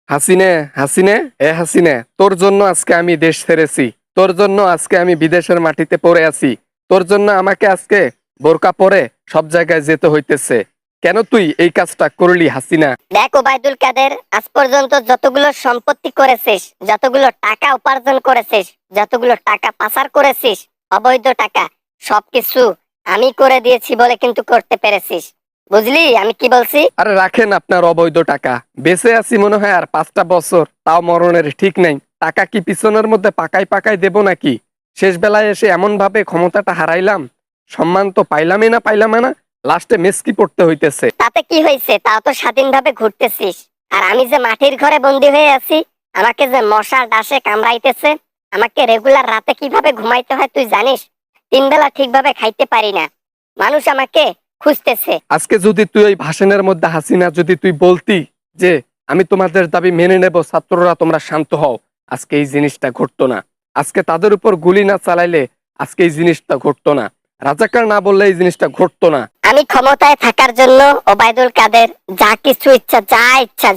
হাসিনে, হাসিনে, এ হাসিনে, তোর জন্য আজকে আমি দেশ ছেড়েছি। তোর জন্য আজকে আমি বিদেশের মাটিতে পড়ে আছি। তোর জন্য আমাকে আজকে বোরকা পরে সব জায়গায় যেতে হইতেছে। কেন তুই এই কাজটা করলি হাসিনা? দেখ ওবায়দুল কাদের, আজ পর্যন্ত যতগুলো সম্পত্তি করেছিস, যতগুলো টাকা উপার্জন করেছিস, যতগুলো টাকা পাচার করেছিস, অবৈধ টাকা, সবকিছু আমি করে দিয়েছি বলে কিন্তু করতে পেরেছিস। বুঝলি আমি কি বলছি? আরে রাখেন আপনার অবৈধ টাকা। বেঁচে আছি মনে হয় আর 5টা বছর, তাও মরণের ঠিক নেই। টাকা কি পিছনের মধ্যে পাকাই পাকাই দেব নাকি? শেষ বেলায় এসে এমন ভাবে ক্ষমতাটা হারাইলাম, সম্মান তো পাইলামই না পাইলামই না, লাস্টে মেসকি পড়তে হইতেছে। তাতে কি হয়েছে? তাও তো স্বাধীনভাবে ঘুরতেছিস। আর আমি যে মাটির ঘরে বন্দি হয়ে আছি, আমাকে যে মশা ডাসে কামড়াইতেছে, আমাকে রেগুলার রাতে কিভাবে ঘুমাইতে হয় তুই জানিস? 3 বেলা ঠিকভাবে খাইতে পারি না, মানুষ আমাকে খুঁজতেছে। আজকে যদি তুই ওই ভাষণের মধ্যে হাসিনা যদি তুই বলতি যে আমি তোমাদের দাবি মেনে নেব, ছাত্ররা তোমরা শান্ত হও, আজকে এই জিনিসটা ঘটতো না। আজকে তাদের উপর গুলি না চালাইলে আজকে এই জিনিসটা ঘটতো না। রাজাকার না বললে এই জিনিসটা ঘটতো না। আমি ক্ষমতায় থাকার জন্য ওবায়দুল কাদের যা কিছু ইচ্ছা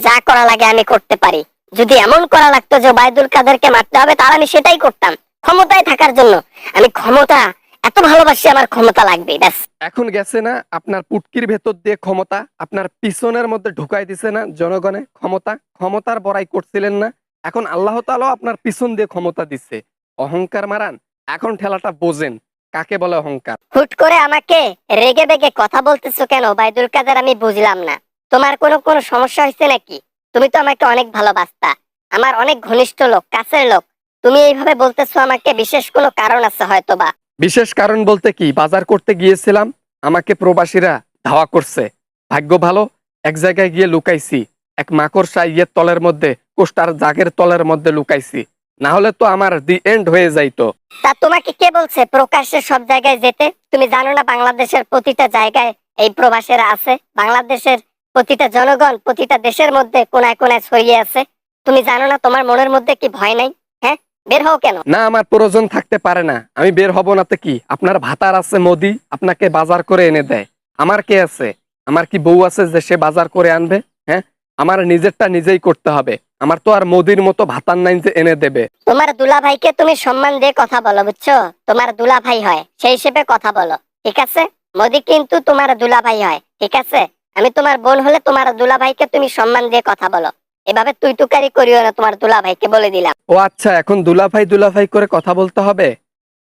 যা করা লাগে আমি করতে পারি। যদি এমন করা লাগতো যে ওবায়দুল কাদেরকে মারতে হবে, তাহলে আমি সেটাই করতাম। ক্ষমতায় থাকার জন্য আমি ক্ষমতা এত ভালোবাসি, আমার ক্ষমতা লাগবে ব্যাস। এখন গেছে না আপনার পুটকির ভেতর দিয়ে ক্ষমতা, আপনার পিছনের মধ্যে ঢুকাই দিছে না জনগণে ক্ষমতা। ক্ষমতার বড়াই করছিলেন না, এখন আল্লাহ তাআলা আপনার পিছন দিয়ে ক্ষমতা দিচ্ছে। অহংকার মারান, এখন ঠেলাটা বোঝেন কাকে বলে অহংকার। হুট করে আমাকে রেগে বেগে কথা বলতেছো কেন ওবায়দুল কাদের? আমি বুঝলাম না। তোমার কোনো সমস্যা হয়েছে নাকি? তুমি তো আমাকে অনেক ভালোবাসতা, আমার অনেক ঘনিষ্ঠ লোক, কাছের লোক। তুমি এইভাবে বলতেছো আমাকে, বিশেষ কোনো কারণ আছে হয়তোবা। বিশেষ কারণ বলতে কি, বাজার করতে গিয়েছিলাম, আমাকে প্রবাসীরা ধাওয়া করছে। ভাগ্য ভালো, এক জায়গায় গিয়ে লুকাইছি, এক মাকড়সা ইয়ের তলের মধ্যে, কোষ্টার জাগের তলের মধ্যে লুকাইছি, না হলে তো আমার দি এন্ড হয়ে যাইতো। তা তোমাকে কে বলছে প্রকাশ্যে সব জায়গায় যেতে? তুমি জানো না বাংলাদেশের প্রতিটা জায়গায় এই প্রবাসীরা আছে? বাংলাদেশের প্রতিটা জনগণ প্রতিটা দেশের মধ্যে কোনায় কোনায় ছড়িয়ে আছে। তুমি জানো না? তোমার মনের মধ্যে কি ভয় নাই? হ্যাঁ, বের হও কেন? না, আমার প্রয়োজন থাকতে পারে না, আমি বের হব না তো কি? আপনার ভাতার আছে মোদি, আপনাকে বাজার করে এনে দেয়। আমার কে আছে? আমার কি বউ আছে যে সে বাজার করে আনবে? হ্যাঁ, আমার নিজেরটা নিজেই করতে হবে। আমার তো আর মোদির মতো ভাতার নাই যে এনে দেবে। তোমার দুলাভাইকে তুমি সম্মান দিয়ে কথা বলো, বুঝছো? তোমার দুলাভাই হয়, সেই হিসেবে কথা বলো, ঠিক আছে? মোদি কিন্তু তোমার দুলাভাই হয়, ঠিক আছে? আমি তোমার বোন হলে তোমার দুলাভাইকে তুমি সম্মান দিয়ে কথা বলো। এভাবে তুই তুকারি করিও না তোমার দুলাভাইকে, বলে দিলাম। ও আচ্ছা, এখন দুলাভাই দুলাভাই করে কথা বলতে হবে?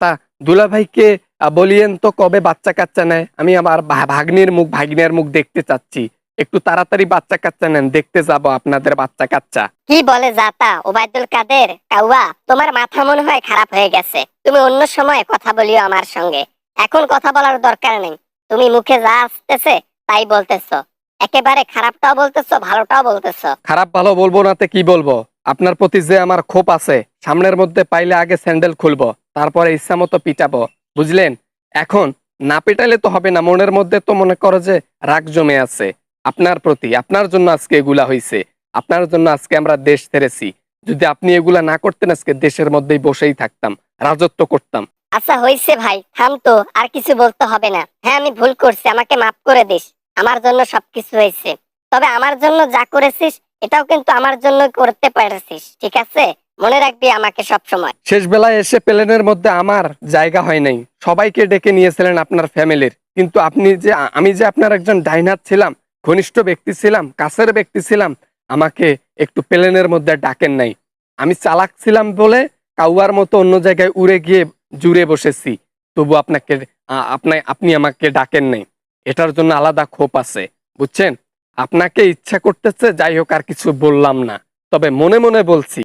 তা দুলাভাইকে বলিয়েন তো কবে বাচ্চা কাচ্চা নেয়। আমি আমার ভাগ্নির মুখ ভাগ্নের মুখ দেখতে চাচ্ছি। একটু তাড়াতাড়ি বাচ্চা কাচ্চা নেন, দেখতে যাব আপনাদের বাচ্চা কাচ্চা। কি বলে যাতা ওবায়দুল কাদের কাউয়া, তোমার মাথা মনে হয় খারাপ হয়ে গেছে। তুমি অন্য সময় কথা বলিও আমার সঙ্গে, এখন কথা বলার দরকার নেই। তুমি মুখে যা আসতেছে তাই বলতেছো, একেবারে খারাপটাও বলতেছো, ভালোটাও বলতেছো। খারাপ ভালো বলবো না তে কি বলবো? আপনার প্রতি যে আমার ক্ষোভ আছে, সামনের মধ্যে পাইলে আগে স্যান্ডেল খুলবো, তারপরে ইচ্ছা মতো পিটাবো, বুঝলেন? এখন না পিটাইলে তো হবে না, মনের মধ্যে তো মনে করো যে রাগ জমে আছে আপনার প্রতি। আপনার জন্য আজকে এগুলা হইছে, আপনার জন্য আজকে আমরা দেশ ছেড়েছি। যদি আপনি এগুলা না করতেন, আজকে দেশের মধ্যেই বসেই থাকতাম, রাজত্ব করতাম। আচ্ছা হইছে ভাই, থাম তো, আর কিছু বলতে হবে না। হ্যাঁ আমি ভুল করছি, আমাকে মাফ করে দিস। আমার জন্য সবকিছু হয়েছে, তবে আমার জন্য যা করেছিস এটাও কিন্তু আমার জন্য করতে পারছিস, ঠিক আছে? মনে রাখবি আমাকে সব সময়। শেষ বেলায় এসে প্লেনের মধ্যে আমার জায়গা হয় নাই, সবাইকে ডেকে নিয়েছিলেন আপনার ফ্যামিলির, কিন্তু আপনি যে আমি যে আপনার একজন ডাইনার ছিলাম, ঘনিষ্ঠ ব্যক্তি ছিলাম, কাছের ব্যক্তি ছিলাম, আমাকে একটু প্লেনের মধ্যে ডাকেন নাই। আমি চালাক ছিলাম বলে কাউয়ার মতো অন্য জায়গায় উড়ে গিয়ে জুড়ে বসেছি, তবু আপনাকে আপনি আমাকে ডাকেন নাই। এটার জন্য আলাদা ক্ষোভ আছে, বুঝছেন? আপনাকে ইচ্ছা করতেছে, যাই হোক আর কিছু বললাম না, তবে মনে মনে বলছি।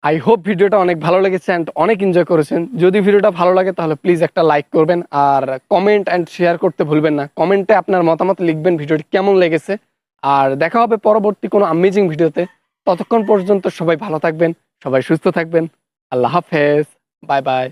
আই হোপ ভিডিওটা অনেক ভালো লেগেছে অ্যান্ড অনেক এনজয় করেছেন। যদি ভিডিওটা ভালো লাগে তাহলে প্লিজ একটা লাইক করবেন, আর কমেন্ট অ্যান্ড শেয়ার করতে ভুলবেন না। কমেন্টে আপনার মতামত লিখবেন ভিডিওটি কেমন লেগেছে। আর দেখা হবে পরবর্তী কোনো আমেজিং ভিডিওতে। ততক্ষণ পর্যন্ত সবাই ভালো থাকবেন, সবাই সুস্থ থাকবেন। আল্লাহ হাফেজ, বাই বাই।